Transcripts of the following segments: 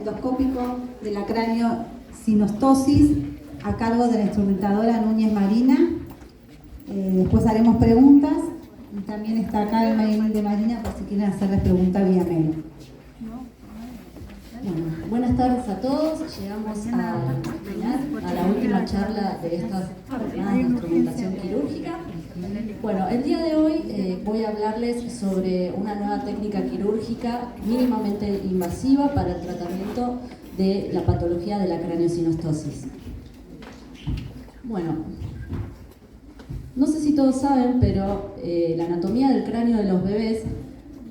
endoscópico de la cranio-sinostosis a cargo de la instrumentadora Núñez Marina. Después haremos preguntas y también está acá el mail de Marina por si quieren hacerles preguntas vía mail. Bueno, buenas tardes a todos. Llegamos a la última charla de estas jornadas de instrumentación quirúrgica. Bueno, el día de hoy voy a hablarles sobre una nueva técnica quirúrgica mínimamente invasiva para el tratamiento de la patología de la cranio-sinostosis. Bueno, no sé si todos saben, pero la anatomía del cráneo de los bebés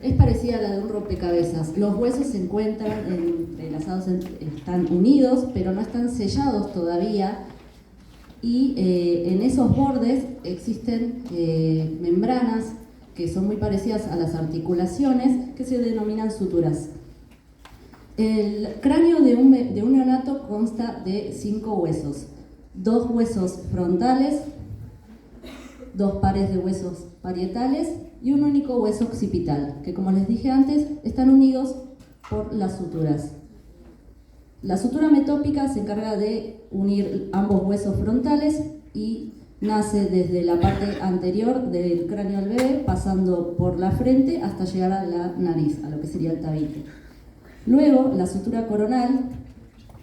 es parecida a la de un rompecabezas. Los huesos se encuentran entrelazados, están unidos, pero no están sellados todavía. Y en esos bordes existen membranas que son muy parecidas a las articulaciones, que se denominan suturas. El cráneo de un neonato consta de 5 huesos. 2 huesos frontales, 2 pares de huesos parietales y un único hueso occipital, que como les dije antes, están unidos por las suturas. La sutura metópica se encarga de unir ambos huesos frontales y nace desde la parte anterior del cráneo del bebé, pasando por la frente hasta llegar a la nariz, a lo que sería el tabique. Luego, la sutura coronal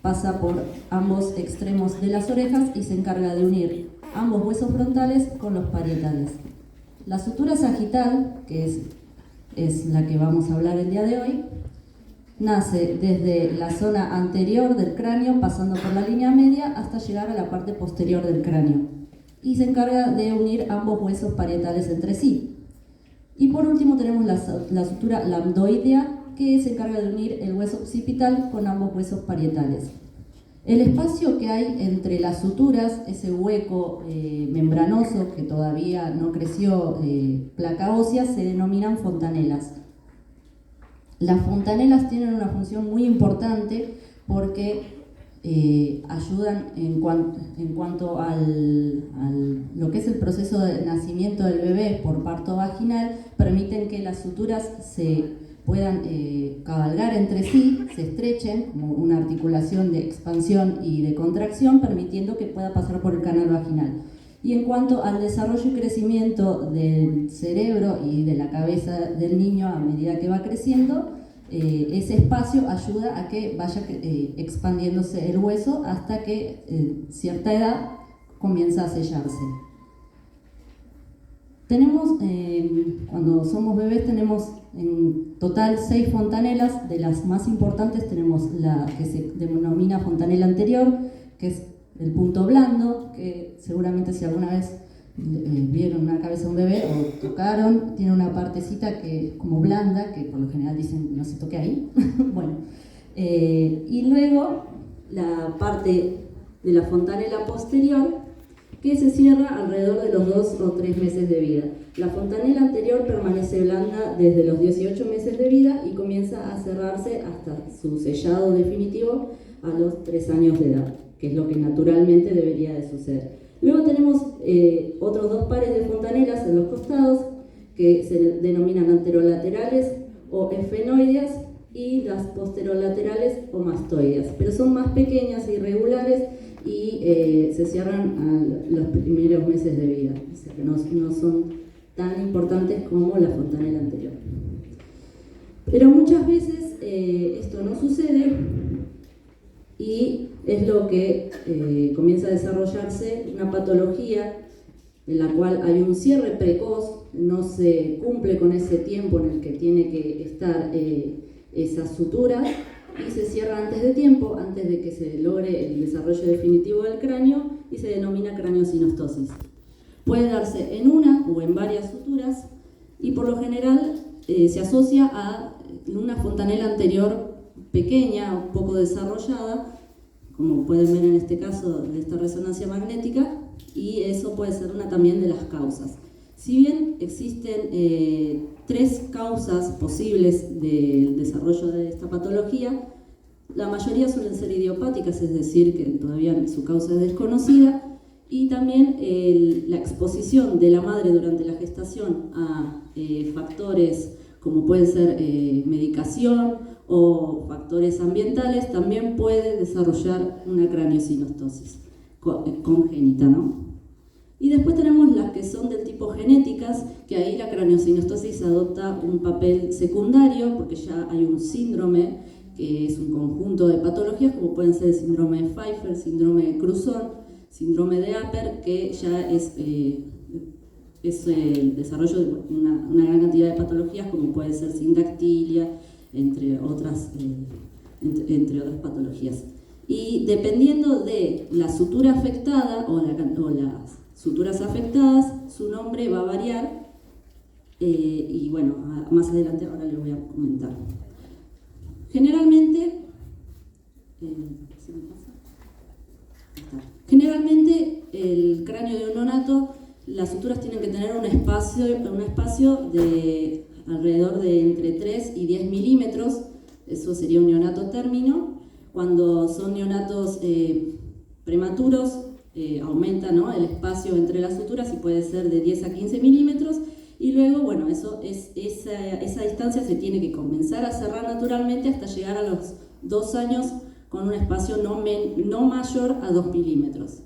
pasa por ambos extremos de las orejas y se encarga de unir ambos huesos frontales con los parietales. La sutura sagital, que es la que vamos a hablar el día de hoy, nace desde la zona anterior del cráneo, pasando por la línea media hasta llegar a la parte posterior del cráneo, y se encarga de unir ambos huesos parietales entre sí. Y por último tenemos la sutura lambdoidea, que se encarga de unir el hueso occipital con ambos huesos parietales. El espacio que hay entre las suturas, ese hueco membranoso que todavía no creció placa ósea, se denominan fontanelas. Las fontanelas tienen una función muy importante porque ayudan en cuanto al lo que es el proceso de nacimiento del bebé por parto vaginal, permiten que las suturas se puedan cabalgar entre sí, se estrechen como una articulación de expansión y de contracción, permitiendo que pueda pasar por el canal vaginal. Y en cuanto al desarrollo y crecimiento del cerebro y de la cabeza del niño a medida que va creciendo, ese espacio ayuda a que vaya expandiéndose el hueso hasta que cierta edad comienza a sellarse. Tenemos, cuando somos bebés, tenemos en total 6 fontanelas. De las más importantes tenemos la que se denomina fontanela anterior, que es el punto blando, que seguramente si alguna vez vieron una cabeza de un bebé o tocaron, tiene una partecita que es como blanda, que por lo general dicen no se toque ahí. Bueno, y luego la parte de la fontanela posterior, que se cierra alrededor de los 2 o 3 meses de vida. La fontanela anterior permanece blanda desde los 18 meses de vida y comienza a cerrarse hasta su sellado definitivo a los 3 años de edad, que es lo que naturalmente debería de suceder. Luego tenemos otros 2 pares de fontanelas en los costados, que se denominan anterolaterales o efenoideas, y las posterolaterales o mastoideas, pero son más pequeñas e irregulares y se cierran a los primeros meses de vida, o sea que no son tan importantes como la fontanela anterior. Pero muchas veces esto no sucede y es lo que comienza a desarrollarse una patología en la cual hay un cierre precoz, no se cumple con ese tiempo en el que tiene que estar esas suturas y se cierra antes de tiempo, antes de que se logre el desarrollo definitivo del cráneo, y se denomina cranio-sinostosis. Puede darse en una o en varias suturas y por lo general se asocia a una fontanela anterior pequeña, un poco desarrollada, como pueden ver en este caso de esta resonancia magnética, y eso puede ser una también de las causas. Si bien existen 3 causas posibles del desarrollo de esta patología, la mayoría suelen ser idiopáticas, es decir, que todavía su causa es desconocida, y también la exposición de la madre durante la gestación a factores como pueden ser medicación o factores ambientales, también puede desarrollar una craniosinostosis congénita, ¿no? Y después tenemos las que son del tipo genéticas, que ahí la craniosinostosis adopta un papel secundario, porque ya hay un síndrome, que es un conjunto de patologías, como pueden ser el síndrome de Pfeiffer, síndrome de Cruzon, síndrome de Apert, que ya es el desarrollo de una gran cantidad de patologías, como puede ser sindactilia, entre otras patologías. Y dependiendo de la sutura afectada o las suturas afectadas, su nombre va a variar, y bueno, más adelante ahora les voy a comentar. Generalmente el cráneo de un neonato, las suturas tienen que tener un espacio de alrededor de entre 3 y 10 milímetros, eso sería un neonato término. Cuando son neonatos prematuros, aumenta, ¿no?, el espacio entre las suturas y puede ser de 10 a 15 milímetros. Y luego, bueno, esa distancia se tiene que comenzar a cerrar naturalmente hasta llegar a los 2 años con un espacio no mayor a 2 milímetros.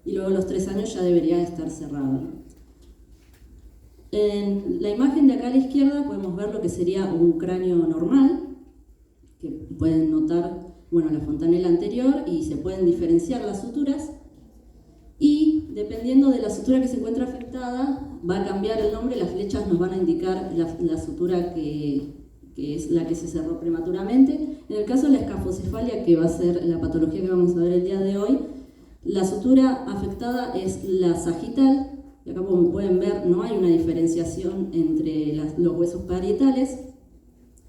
Y luego a los 3 años ya debería estar cerrado. En la imagen de acá a la izquierda podemos ver lo que sería un cráneo normal, que pueden notar, bueno, la fontanela anterior, y se pueden diferenciar las suturas. Y dependiendo de la sutura que se encuentra afectada, va a cambiar el nombre, las flechas nos van a indicar la sutura que es la que se cerró prematuramente. En el caso de la escafocefalia, que va a ser la patología que vamos a ver el día de hoy, la sutura afectada es la sagital, y acá como pueden ver no hay una diferenciación entre los huesos parietales,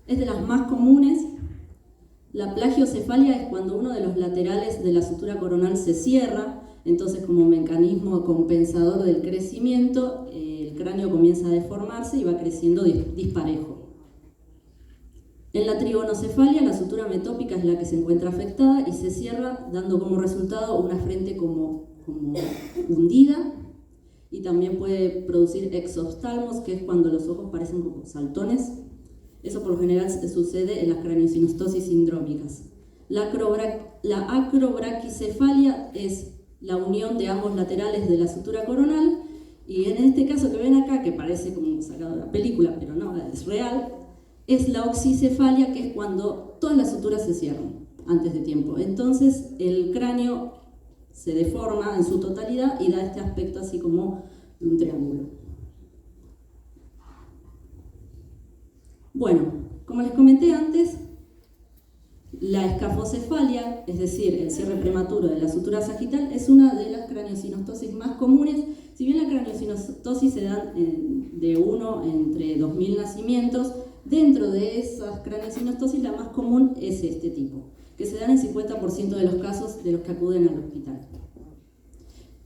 es de las más comunes. La plagiocefalia es cuando uno de los laterales de la sutura coronal se cierra, entonces como mecanismo compensador del crecimiento, el cráneo comienza a deformarse y va creciendo disparejo. En la trigonocefalia, la sutura metópica es la que se encuentra afectada y se cierra, dando como resultado una frente como hundida, y también puede producir exoftalmos, que es cuando los ojos parecen como saltones. Eso por lo general sucede en las craniosinostosis sindrómicas. La acrobraquicefalia es la unión de ambos laterales de la sutura coronal, y en este caso que ven acá, que parece como sacado de la película, pero no, es real, es la oxicefalia, que es cuando todas las suturas se cierran antes de tiempo. Entonces el cráneo se deforma en su totalidad y da este aspecto así como de un triángulo. Bueno, como les comenté antes, la escafocefalia, es decir, el cierre prematuro de la sutura sagital, es una de las craniosinostosis más comunes. Si bien la craniosinostosis se da de 1 entre 2.000 nacimientos, dentro de esas craniosinostosis la más común es este tipo, que se da en el 50% de los casos de los que acuden al hospital.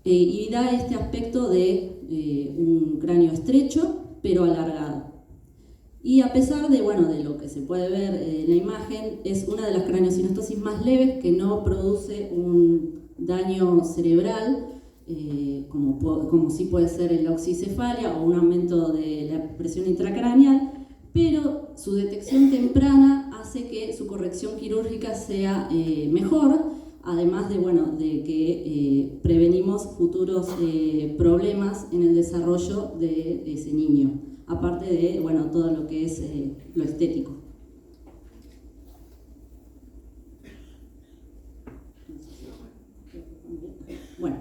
Y da este aspecto de un cráneo estrecho, pero alargado. Y a pesar de lo que se puede ver en la imagen, es una de las craniosinostosis más leves, que no produce un daño cerebral, como sí puede ser la oxicefalia o un aumento de la presión intracraneal, pero su detección temprana hace que su corrección quirúrgica sea mejor, además de que prevenimos futuros problemas en el desarrollo de ese niño, aparte de todo lo que es lo estético. Bueno,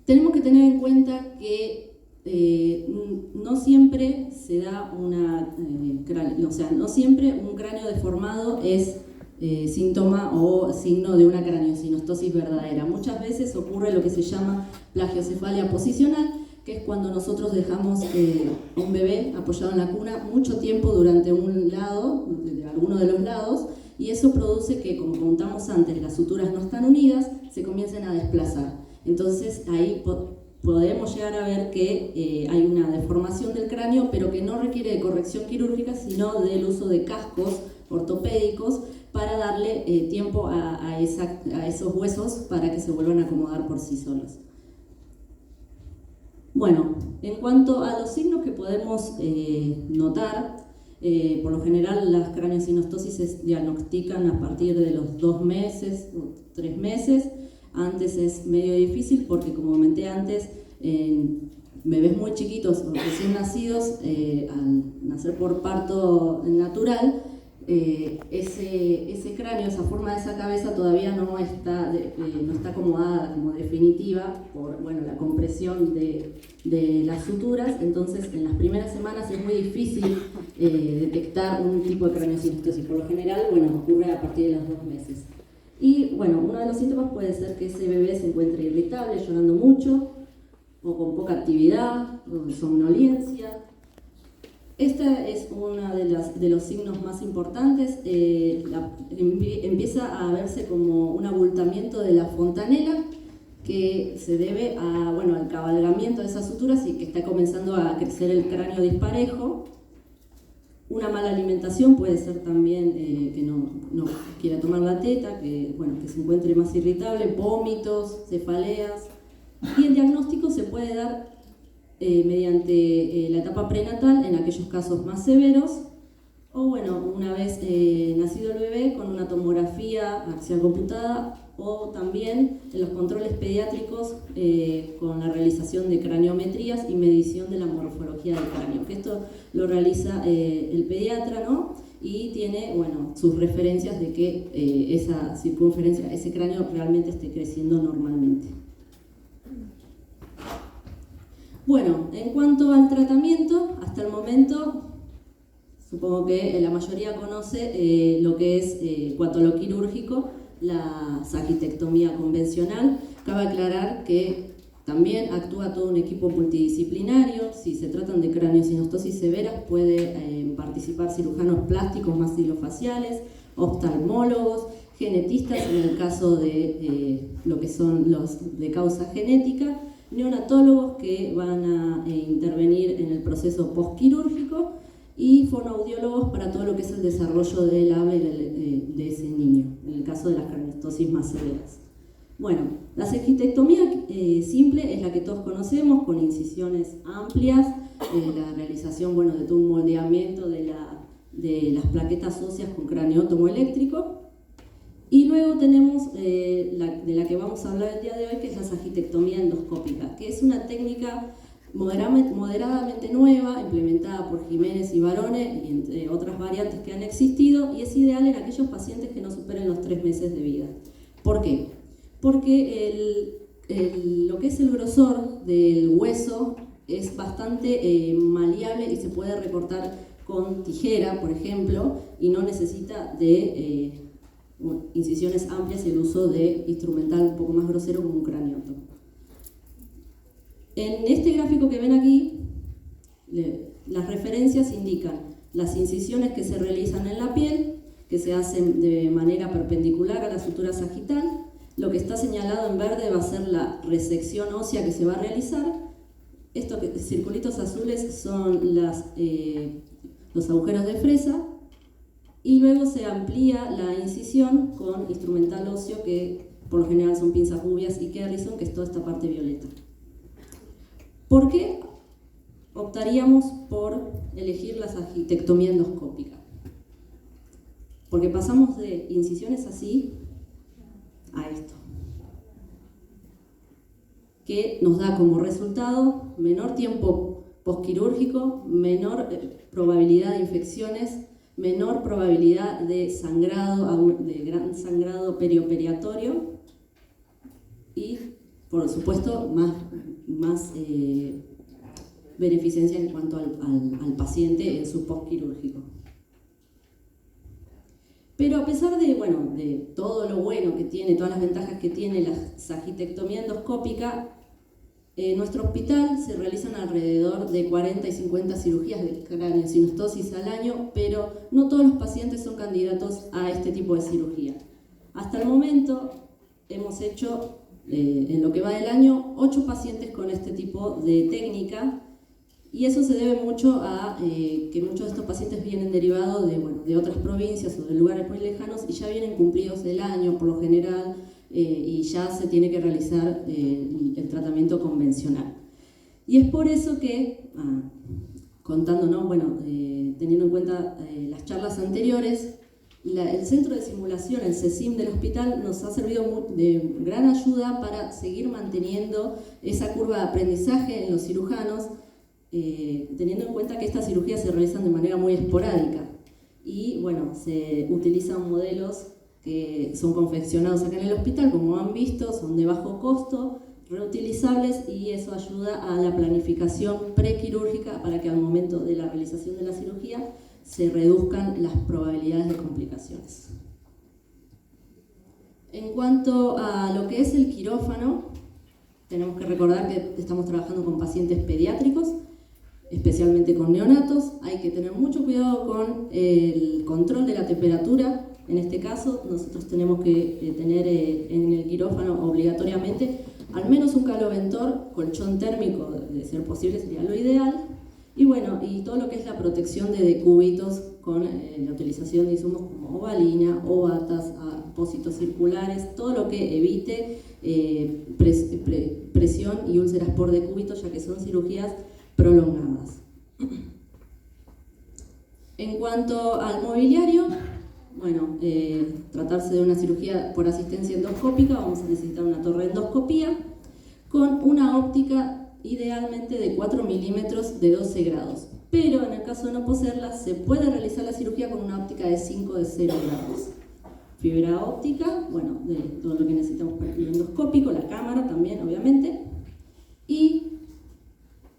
tenemos que tener en cuenta que no siempre se da no siempre un cráneo deformado es síntoma o signo de una craniosinostosis verdadera. Muchas veces ocurre lo que se llama plagiocefalia posicional, que es cuando nosotros dejamos a un bebé apoyado en la cuna mucho tiempo durante alguno de los lados, y eso produce que, como contamos antes, las suturas no están unidas, se comiencen a desplazar. Entonces ahí podemos llegar a ver que hay una deformación del cráneo, pero que no requiere de corrección quirúrgica, sino del uso de cascos ortopédicos para darle tiempo a esos huesos para que se vuelvan a acomodar por sí solos. Bueno, en cuanto a los signos que podemos notar, Por lo general las craneosinostosis se diagnostican a partir de los 2 meses o 3 meses. Antes es medio difícil porque, como comenté antes, en bebés muy chiquitos o recién nacidos, al nacer por parto natural, ese cráneo, esa forma de esa cabeza todavía no está acomodada como definitiva por la compresión de las suturas. Entonces en las primeras semanas es muy difícil detectar un tipo de craneosinostosis. Por lo general ocurre a partir de los 2 meses. Y uno de los síntomas puede ser que ese bebé se encuentre irritable, llorando mucho, o con poca actividad, o somnolencia. Este es uno de los signos más importantes. Empieza a verse como un abultamiento de la fontanela, que se debe al cabalgamiento de esas suturas y que está comenzando a crecer el cráneo disparejo. Una mala alimentación puede ser también que no quiera tomar la teta, que se encuentre más irritable, vómitos, cefaleas. Y el diagnóstico se puede dar mediante la etapa prenatal en aquellos casos más severos, o una vez nacido el bebé con una tomografía axial computada, o también en los controles pediátricos con la realización de craniometrías y medición de la morfología del cráneo, que esto lo realiza el pediatra, ¿no? Y tiene sus referencias de que esa circunferencia, ese cráneo realmente esté creciendo normalmente. En cuanto al tratamiento, hasta el momento, supongo que la mayoría conoce lo que es cuanto a lo quirúrgico, la sagitectomía convencional. Cabe aclarar que también actúa todo un equipo multidisciplinario. Si se tratan de craneosinostosis severas, puede participar cirujanos plásticos maxilofaciales, oftalmólogos, genetistas en el caso de lo que son los de causa genética, neonatólogos que van a intervenir en el proceso postquirúrgico y fonoaudiólogos para todo lo que es el desarrollo del habla y de ese niño, en el caso de las craneostosis más severas. La sagitectomía simple es la que todos conocemos, con incisiones amplias, la realización de todo un moldeamiento de las plaquetas óseas con craneótomo eléctrico. Y luego tenemos de la que vamos a hablar el día de hoy, que es la sagitectomía endoscópica, que es una técnica moderadamente nueva, implementada por Jiménez y Barone, y entre otras variantes que han existido, y es ideal en aquellos pacientes que no superen los 3 meses de vida. ¿Por qué? Porque lo que es el grosor del hueso es bastante maleable y se puede recortar con tijera, por ejemplo, y no necesita de incisiones amplias y el uso de instrumental un poco más grosero como un craneótomo. En este gráfico que ven aquí, las referencias indican las incisiones que se realizan en la piel, que se hacen de manera perpendicular a la sutura sagital. Lo que está señalado en verde va a ser la resección ósea que se va a realizar. Estos circulitos azules son los agujeros de fresa. Y luego se amplía la incisión con instrumental óseo, que por lo general son pinzas rubias, y Kerrison, que es toda esta parte violeta. ¿Por qué optaríamos por elegir la sagitectomía endoscópica? Porque pasamos de incisiones así a esto, que nos da como resultado menor tiempo postquirúrgico, menor probabilidad de infecciones, menor probabilidad de sangrado, de gran sangrado perioperiatorio y, por supuesto, más beneficencia en cuanto al paciente en su postquirúrgico. Pero a pesar de todo lo bueno que tiene, todas las ventajas que tiene la sagitectomía endoscópica, en nuestro hospital se realizan alrededor de 40 y 50 cirugías de craneosinostosis al año, pero no todos los pacientes son candidatos a este tipo de cirugía. Hasta el momento hemos hecho, en lo que va del año, 8 pacientes con este tipo de técnica, y eso se debe mucho a que muchos de estos pacientes vienen derivados de otras provincias o de lugares muy lejanos y ya vienen cumplidos el año por lo general, y ya se tiene que realizar el tratamiento convencional. Y es por eso que, contando, ¿no? Bueno, teniendo en cuenta las charlas anteriores, el centro de simulación, el CESIM del hospital, nos ha servido de gran ayuda para seguir manteniendo esa curva de aprendizaje en los cirujanos, teniendo en cuenta que estas cirugías se realizan de manera muy esporádica y bueno, se utilizan modelos que son confeccionados acá en el hospital, como han visto, son de bajo costo, reutilizables, y eso ayuda a la planificación prequirúrgica para que al momento de la realización de la cirugía se reduzcan las probabilidades de complicaciones. En cuanto a lo que es el quirófano, tenemos que recordar que estamos trabajando con pacientes pediátricos, especialmente con neonatos. Hay que tener mucho cuidado con el control de la temperatura. En este caso, nosotros tenemos que tener en el quirófano obligatoriamente al menos un caloventor, colchón térmico, de ser posible sería lo ideal, y bueno, y todo lo que es la protección de decúbitos con la utilización de insumos como ovalina o batas, apósitos circulares, todo lo que evite presión y úlceras por decúbito, ya que son cirugías prolongadas. En cuanto al mobiliario, bueno, tratarse de una cirugía por asistencia endoscópica, vamos a necesitar una torre de endoscopía con una óptica idealmente de 4 milímetros de 12 grados. Pero en el caso de no poseerla, se puede realizar la cirugía con una óptica de 5 de 0 grados. Fibra óptica, bueno, de todo lo que necesitamos para el endoscópico, la cámara también, obviamente. Y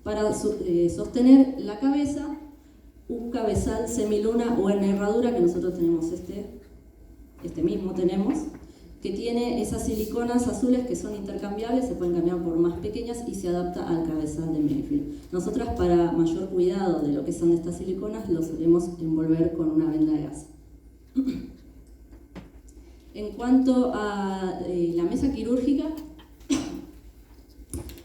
para sostener la cabeza, un cabezal semiluna o en herradura, que nosotros tenemos este mismo tenemos, que tiene esas siliconas azules que son intercambiables, se pueden cambiar por más pequeñas y se adapta al cabezal de Mayfield. Nosotras, para mayor cuidado de lo que son estas siliconas, lo solemos envolver con una venda de gas. En cuanto a la mesa quirúrgica,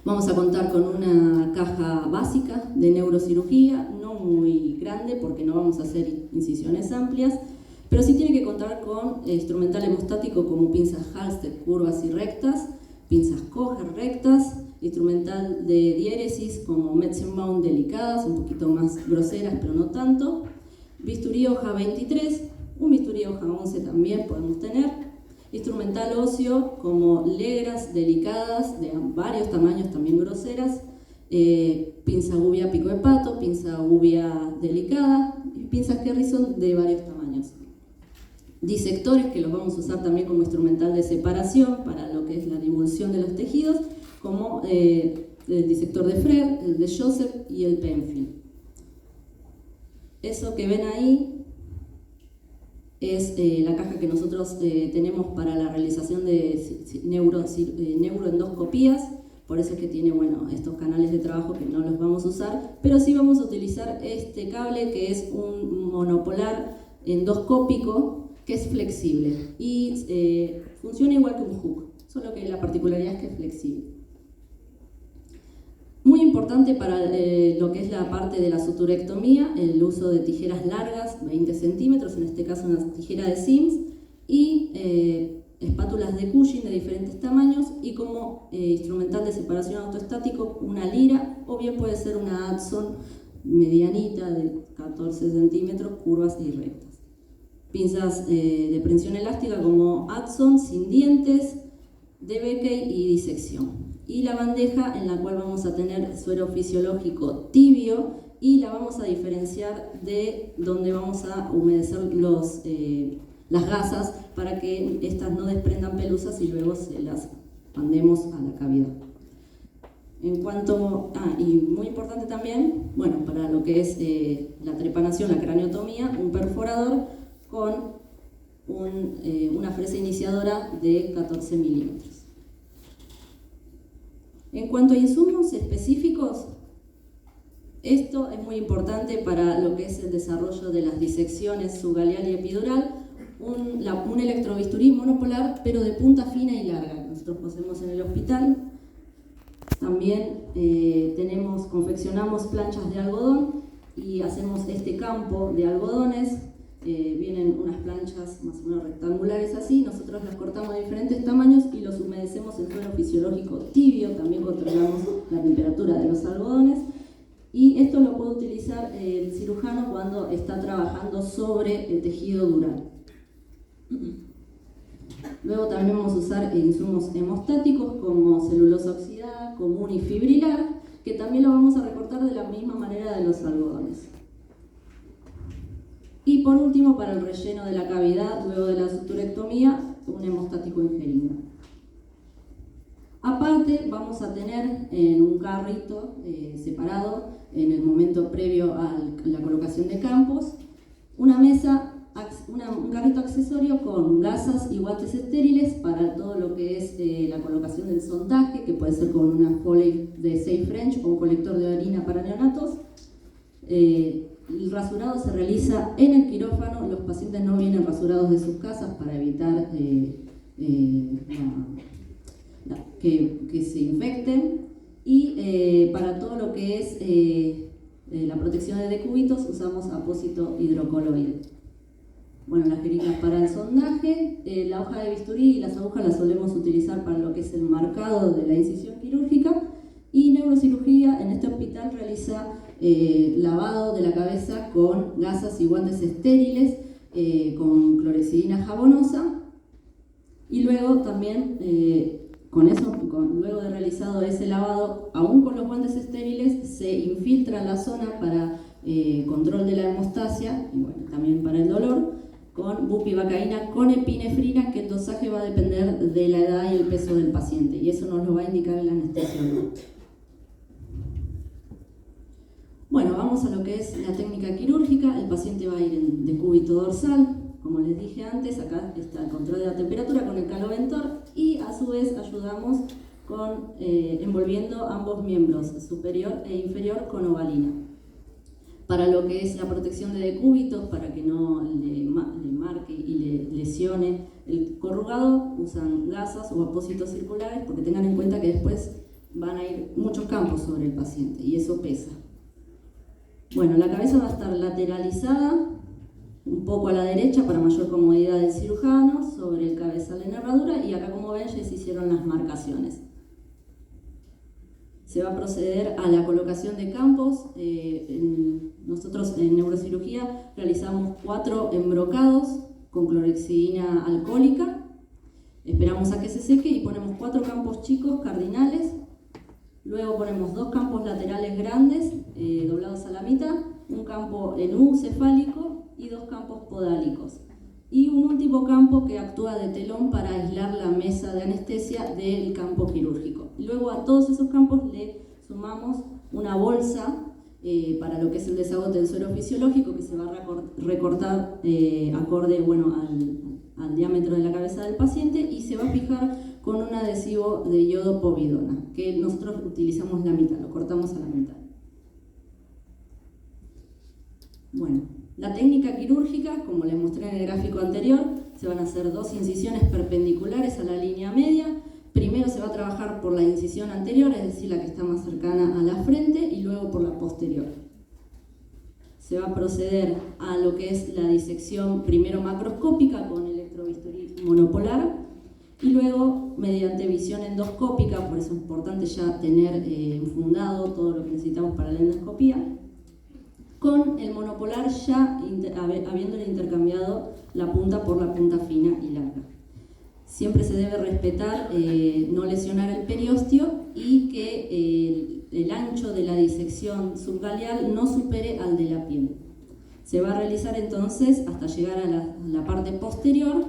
vamos a contar con una caja básica de neurocirugía, no muy grande porque no vamos a hacer incisiones amplias, pero sí tiene que contar con instrumental hemostático como pinzas Halsted curvas y rectas, pinzas Koger rectas, instrumental de diéresis como Metzenbaum delicadas, un poquito más groseras pero no tanto, bisturí hoja 23, un bisturí hoja 11 también podemos tener, instrumental óseo como Legras delicadas de varios tamaños también groseras, pinza gubia pico de pato, pinza gubia delicada y pinzas Kerrison de varios tamaños. Disectores que los vamos a usar también como instrumental de separación para lo que es la divulsión de los tejidos, como el disector de Freer, el de Joseph y el Penfield. Eso que ven ahí es la caja que nosotros tenemos para la realización de neuroendoscopías, por eso es que tiene bueno, estos canales de trabajo que no los vamos a usar, pero sí vamos a utilizar este cable que es un monopolar endoscópico que es flexible y funciona igual que un hook, solo que la particularidad es que es flexible. Muy importante para lo que es la parte de la suturectomía, el uso de tijeras largas, 20 centímetros, en este caso una tijera de Sims, y espátulas de Cushing de diferentes tamaños, y como instrumental de separación autoestático, una lira, o bien puede ser una Adson medianita de 14 centímetros, curvas y rectas. Pinzas de prensión elástica como Adson, sin dientes, de Beckey y disección. Y la bandeja en la cual vamos a tener suero fisiológico tibio y la vamos a diferenciar de donde vamos a humedecer las gasas para que estas no desprendan pelusas y luego se las mandemos a la cavidad. En cuanto, y muy importante también, bueno, para lo que es la trepanación, la craniotomía, un perforador con una fresa iniciadora de 14 milímetros. En cuanto a insumos específicos, esto es muy importante para lo que es el desarrollo de las disecciones subgaleal y epidural, un electrobisturí monopolar, pero de punta fina y larga, que nosotros poseemos en el hospital. También confeccionamos planchas de algodón y hacemos este campo de algodones. Vienen unas planchas más o menos rectangulares así, nosotros las cortamos de diferentes tamaños y los humedecemos en suelo fisiológico tibio, también controlamos la temperatura de los algodones Y esto lo puede utilizar el cirujano cuando está trabajando sobre el tejido dural. Luego también vamos a usar insumos hemostáticos como celulosa oxidada, común y fibrilar, que también lo vamos a recortar de la misma manera de los algodones. Y por último, para el relleno de la cavidad, luego de la suturectomía, un hemostático en jeringa. Aparte, vamos a tener en un carrito separado, en el momento previo a la colocación de campos, una mesa, un carrito accesorio con gasas y guantes estériles para todo lo que es la colocación del sondaje, que puede ser con una Foley de Safe French o un colector de orina para neonatos. El rasurado se realiza en el quirófano, los pacientes no vienen rasurados de sus casas para evitar que se infecten. Y para todo lo que es la protección de decúbitos usamos apósito hidrocoloide. Bueno, las jeringas para el sondaje, la hoja de bisturí y las agujas las solemos utilizar para lo que es el marcado de la incisión quirúrgica. Y neurocirugía en este hospital realiza lavado de la cabeza con gasas y guantes estériles, con clorexidina jabonosa. Y luego también, luego de realizado ese lavado, aún con los guantes estériles, se infiltra la zona para control de la hemostasia, y bueno, también para el dolor, con bupivacaína con epinefrina, que el dosaje va a depender de la edad y el peso del paciente, y eso nos lo va a indicar el anestesiólogo. Bueno, vamos a lo que es la técnica quirúrgica. El paciente va a ir en decúbito dorsal, como les dije antes, acá está el control de la temperatura con el caloventor, y a su vez ayudamos con envolviendo ambos miembros, superior e inferior, con ovalina. Para lo que es la protección de decúbitos, para que no le marque y le lesione el corrugado, usan gasas o apósitos circulares, porque tengan en cuenta que después van a ir muchos campos sobre el paciente y eso pesa. Bueno, la cabeza va a estar lateralizada, un poco a la derecha para mayor comodidad del cirujano, sobre el cabezal en herradura, y acá, como ven, ya se hicieron las marcaciones. Se va a proceder a la colocación de campos. Nosotros en neurocirugía realizamos 4 embrocados con clorexidina alcohólica. Esperamos a que se seque y ponemos 4 campos chicos cardinales. Luego ponemos 2 campos laterales grandes, doblados a la mitad, un campo en U cefálico y 2 campos podálicos. Y un último campo que actúa de telón para aislar la mesa de anestesia del campo quirúrgico. Luego a todos esos campos le sumamos una bolsa para lo que es el desagote del suero fisiológico, que se va a recortar acorde al diámetro de la cabeza del paciente, y se va a fijar con un adhesivo de yodo povidona, que nosotros utilizamos la mitad, lo cortamos a la mitad. Bueno, la técnica quirúrgica, como les mostré en el gráfico anterior, se van a hacer 2 incisiones perpendiculares a la línea media. Primero se va a trabajar por la incisión anterior, es decir, la que está más cercana a la frente, y luego por la posterior. Se va a proceder a lo que es la disección primero macroscópica con electrobisturí monopolar, y luego mediante visión endoscópica, por eso es importante ya tener fundado todo lo que necesitamos para la endoscopía, con el monopolar ya habiéndole intercambiado la punta por la punta fina y larga. Siempre se debe respetar, no lesionar el periósteo, y que el ancho de la disección subgaleal no supere al de la piel. Se va a realizar entonces hasta llegar a la parte posterior,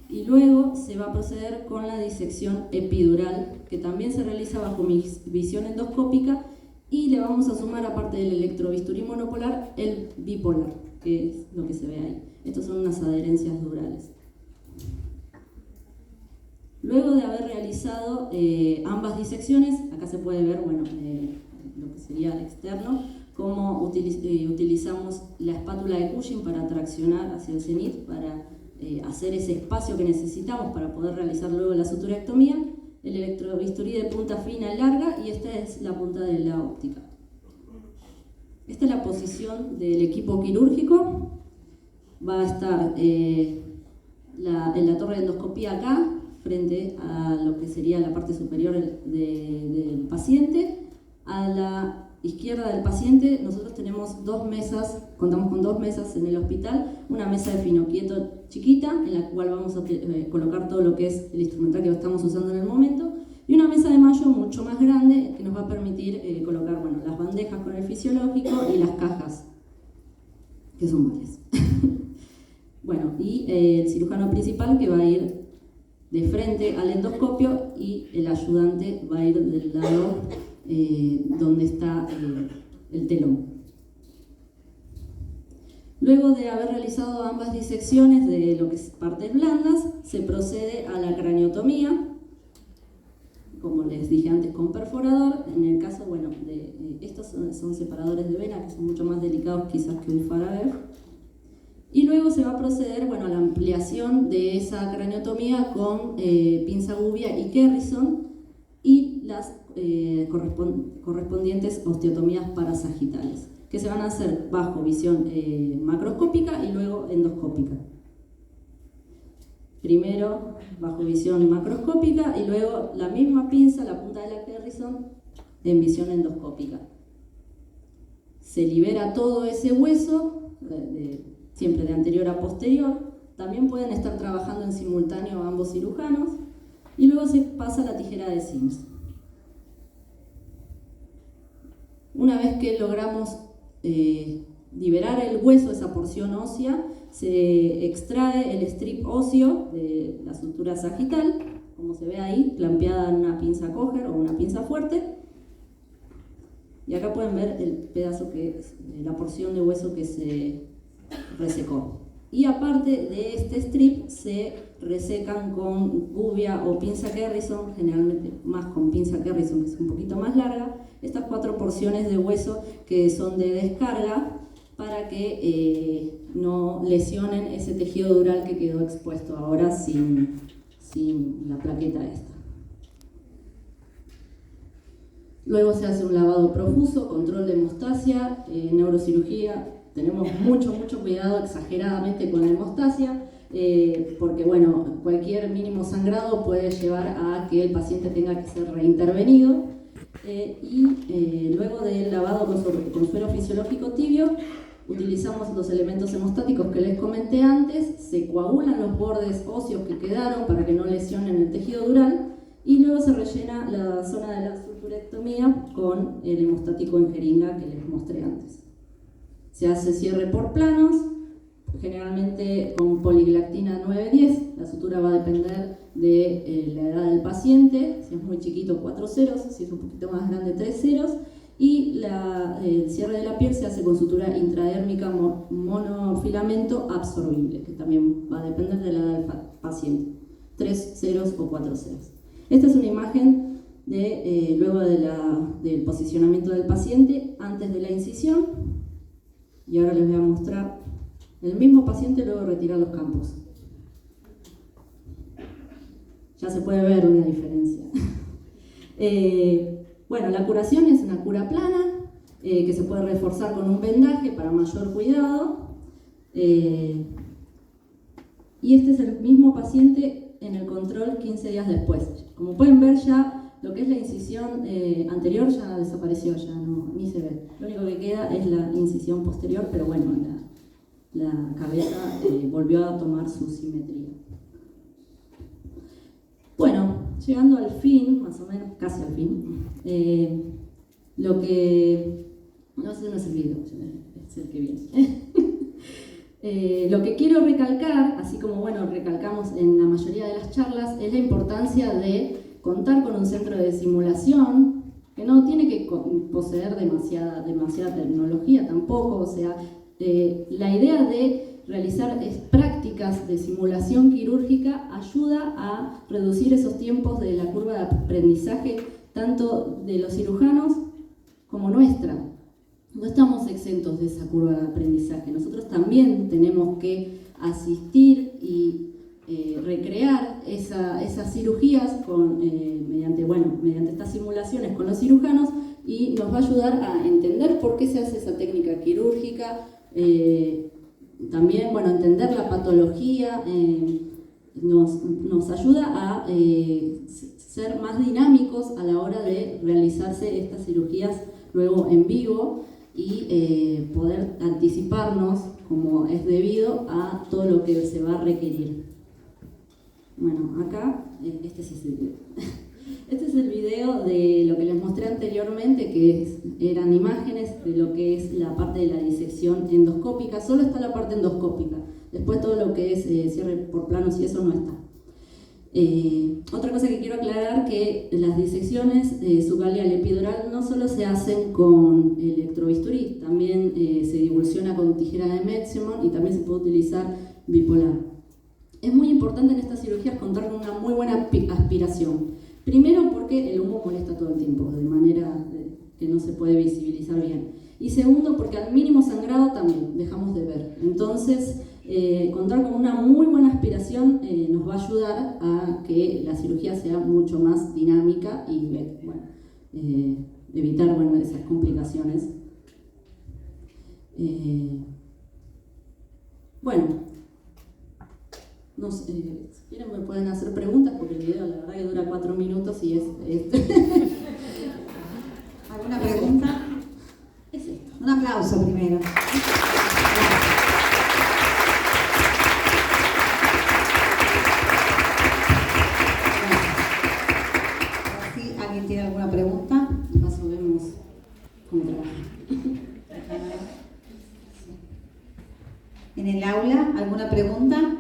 y luego se va a proceder con la disección epidural, que también se realiza bajo visión endoscópica, y le vamos a sumar, aparte del electrobisturí monopolar, el bipolar, que es lo que se ve ahí. Estas son unas adherencias durales. Luego de haber realizado ambas disecciones, acá se puede ver lo que sería el externo, cómo utilizamos la espátula de Cushing para traccionar hacia el cenit, para hacer ese espacio que necesitamos para poder realizar luego la suturectomía, el electrobisturí de punta fina y larga, y esta es la punta de la óptica. Esta es la posición del equipo quirúrgico. Va a estar en la torre de endoscopía acá, frente a lo que sería la parte superior del paciente. A la izquierda del paciente, nosotros tenemos 2 mesas, contamos con 2 mesas en el hospital, una mesa de finoquieto chiquita, en la cual vamos a colocar todo lo que es el instrumental que estamos usando en el momento, y una mesa de mayo mucho más grande que nos va a permitir colocar las bandejas con el fisiológico y las cajas, que son varias. Y el cirujano principal que va a ir de frente al endoscopio y el ayudante va a ir del lado donde está el telón. Luego de haber realizado ambas disecciones de lo que es partes blandas, se procede a la craniotomía, como les dije antes, con perforador. En el caso, estos son separadores de vena, que son mucho más delicados quizás que un Farabeuf. Y luego se va a proceder a la ampliación de esa craniotomía con pinza Gubia y Kerrison y las correspondientes osteotomías parasagittales, que se van a hacer bajo visión macroscópica y luego endoscópica. Primero bajo visión macroscópica y luego la misma pinza, la punta de la Kerrison, en visión endoscópica. Se libera todo ese hueso, siempre de anterior a posterior. También pueden estar trabajando en simultáneo ambos cirujanos y luego se pasa la tijera de Sims. Una vez que logramos liberar el hueso, esa porción ósea, se extrae el strip óseo de la sutura sagital, como se ve ahí, clampeada en una pinza Kocher o una pinza fuerte. Y acá pueden ver el pedazo la porción de hueso que se resecó. Y aparte de este strip se resecan con gubia o pinza Kerrison, generalmente más con pinza Kerrison, que es un poquito más larga, estas 4 porciones de hueso que son de descarga para que no lesionen ese tejido dural que quedó expuesto ahora sin la plaqueta esta. Luego se hace un lavado profuso, control de hemostasia, neurocirugía. Tenemos mucho cuidado exageradamente con la hemostasia, porque cualquier mínimo sangrado puede llevar a que el paciente tenga que ser reintervenido. Luego del lavado con suero fisiológico tibio, utilizamos los elementos hemostáticos que les comenté antes, se coagulan los bordes óseos que quedaron para que no lesionen el tejido dural, y luego se rellena la zona de la suturectomía con el hemostático en jeringa que les mostré antes. Se hace cierre por planos, generalmente con poliglactina 9-10. La sutura va a depender de la edad del paciente. Si es muy chiquito, 4 ceros; si es un poquito más grande, 3 ceros. Y el cierre de la piel se hace con sutura intradérmica monofilamento absorbible, que también va a depender de la edad del paciente, 3 ceros o 4 ceros. Esta es una imagen luego del posicionamiento del paciente antes de la incisión. Y ahora les voy a mostrar el mismo paciente luego de retirar los campos. Ya se puede ver una diferencia. La curación es una cura plana que se puede reforzar con un vendaje para mayor cuidado. Y este es el mismo paciente en el control 15 días después. Como pueden ver, ya lo que es la incisión anterior ya desapareció, ya ni se ve. Lo único que queda es la incisión posterior, pero la cabeza volvió a tomar su simetría. Llegando al fin, más o menos, casi al fin, lo que... No sé, no es el video, es el que viene. Lo que quiero recalcar, así como recalcamos en la mayoría de las charlas, es la importancia de contar con un centro de simulación que no tiene que poseer demasiada tecnología tampoco. La idea de realizar prácticas de simulación quirúrgica ayuda a reducir esos tiempos de la curva de aprendizaje, tanto de los cirujanos como nuestra. No estamos exentos de esa curva de aprendizaje. Nosotros también tenemos que asistir y recrear esas cirugías mediante estas simulaciones con los cirujanos, y nos va a ayudar a entender por qué se hace esa técnica quirúrgica, también entender la patología, nos ayuda a ser más dinámicos a la hora de realizarse estas cirugías luego en vivo y poder anticiparnos, como es debido, a todo lo que se va a requerir. Bueno, acá, este sí es el video. Este es el video de lo que les mostré anteriormente, que eran imágenes de lo que es la parte de la disección endoscópica. Solo está la parte endoscópica. Después todo lo que es cierre por planos y eso no está. Otra cosa que quiero aclarar, que las disecciones subcaliar y epidural no solo se hacen con electrobisturí, también se divulsiona con tijera de Metzemann y también se puede utilizar bipolar. Es muy importante en estas cirugías contar con una muy buena aspiración. Primero porque el humo molesta todo el tiempo, de manera que no se puede visibilizar bien. Y segundo porque al mínimo sangrado también dejamos de ver. Entonces, contar con una muy buena aspiración nos va a ayudar a que la cirugía sea mucho más dinámica y evitar esas complicaciones. No sé, si quieren me pueden hacer preguntas porque el video la verdad que dura 4 minutos y es ¿Alguna pregunta? Es esto. Un aplauso primero. ¿Sí? ¿Alguien tiene alguna pregunta? De paso vemos cómo trabaja. ¿En el aula alguna pregunta?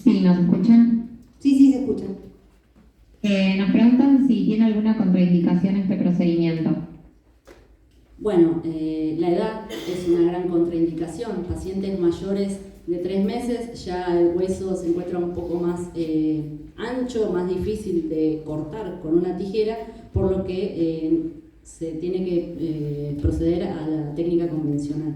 Sí, ¿nos escuchan? Sí, se escucha. Nos preguntan si tiene alguna contraindicación este procedimiento. Bueno, la edad es una gran contraindicación. Pacientes mayores de 3 meses ya el hueso se encuentra un poco más ancho, más difícil de cortar con una tijera, por lo que se tiene que proceder a la técnica convencional.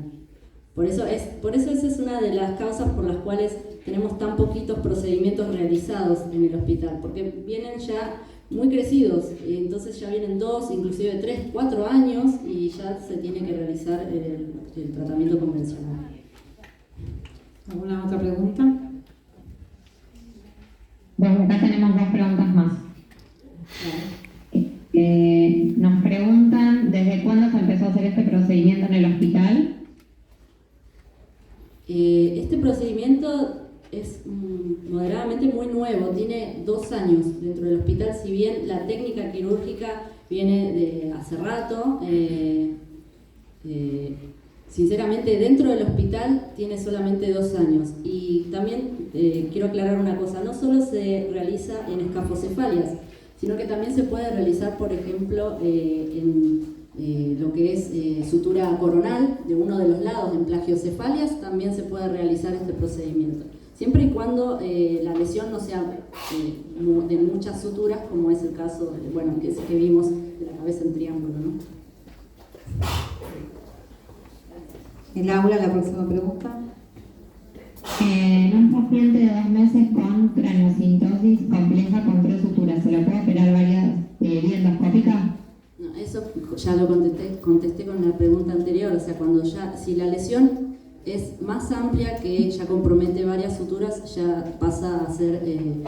Por eso esa es una de las causas por las cuales tenemos tan poquitos procedimientos realizados en el hospital, porque vienen ya muy crecidos, entonces ya vienen 2, inclusive 3, 4 años y ya se tiene que realizar el tratamiento convencional. ¿Alguna otra pregunta? Bueno, acá tenemos 2 preguntas más. Nos preguntan desde cuándo se empezó a hacer este procedimiento en el hospital. Este procedimiento es moderadamente muy nuevo, tiene 2 años dentro del hospital, si bien la técnica quirúrgica viene de hace rato. Sinceramente, dentro del hospital tiene solamente 2 años. Y también quiero aclarar una cosa, no solo se realiza en escafocefalias, sino que también se puede realizar, por ejemplo, en lo que es sutura coronal de uno de los lados en plagiocefalias, también se puede realizar este procedimiento. Siempre y cuando la lesión no sea de muchas suturas, como es el caso que vimos de la cabeza en triángulo, ¿no? En la aula, la próxima pregunta. Un paciente de 2 meses con craniosintosis compleja con 3 suturas, ¿se lo puede operar vía endoscópica? No, eso ya lo contesté con la pregunta anterior, o sea, si la lesión es más amplia, que ya compromete varias suturas, ya pasa a ser el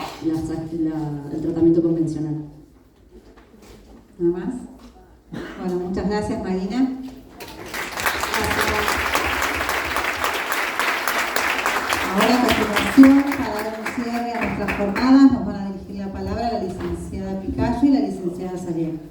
tratamiento convencional. ¿Nada más? Bueno, muchas gracias, Marina. Ahora, a continuación, para dar un cierre a nuestras jornadas, nos van a dirigir la palabra la licenciada Picayo y la licenciada Salier.